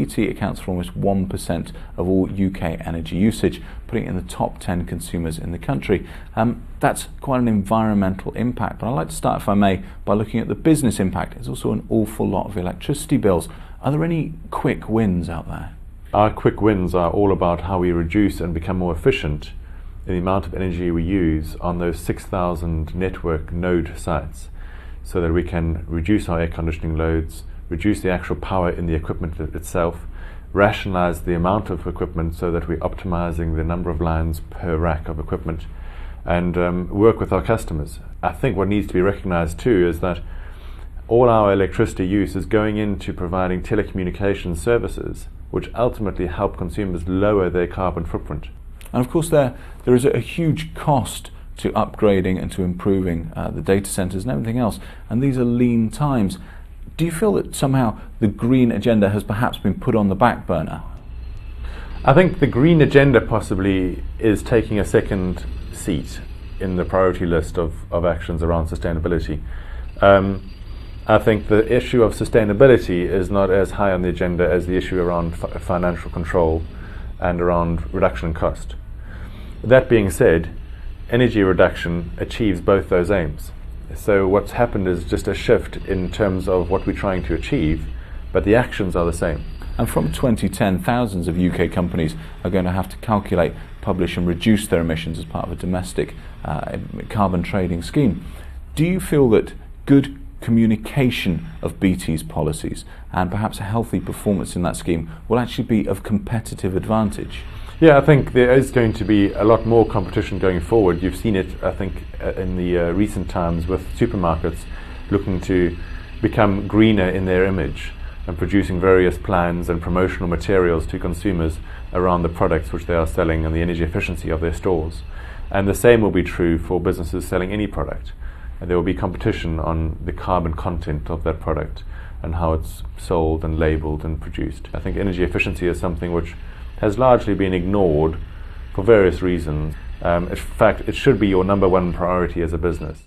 BT accounts for almost 1% of all UK energy usage, putting it in the top 10 consumers in the country. That's quite an environmental impact, but I'd like to start, if I may, by looking at the business impact. There's also an awful lot of electricity bills. Are there any quick wins out there? Our quick wins are all about how we reduce and become more efficient in the amount of energy we use on those 6,000 network node sites, so that we can reduce our air conditioning loads, reduce the actual power in the equipment itself, rationalize the amount of equipment so that we're optimizing the number of lines per rack of equipment, and work with our customers. I think what needs to be recognized too is that all our electricity use is going into providing telecommunications services, which ultimately help consumers lower their carbon footprint. And of course there is a huge cost to upgrading and to improving the data centres and everything else, and these are lean times. Do you feel that somehow the green agenda has perhaps been put on the back burner? I think the green agenda possibly is taking a second seat in the priority list of actions around sustainability. I think the issue of sustainability is not as high on the agenda as the issue around financial control and around reduction in cost. That being said, energy reduction achieves both those aims. So what's happened is just a shift in terms of what we're trying to achieve, but the actions are the same. And from 2010, thousands of UK companies are going to have to calculate, publish and reduce their emissions as part of a domestic carbon trading scheme. Do you feel that good communication of BT's policies and perhaps a healthy performance in that scheme will actually be of competitive advantage? Yeah, I think there is going to be a lot more competition going forward. You've seen it, I think, in the recent times with supermarkets looking to become greener in their image and producing various plans and promotional materials to consumers around the products which they are selling and the energy efficiency of their stores. And the same will be true for businesses selling any product. And there will be competition on the carbon content of that product and how it's sold and labelled and produced. I think energy efficiency is something which has largely been ignored for various reasons. In fact, it should be your number one priority as a business.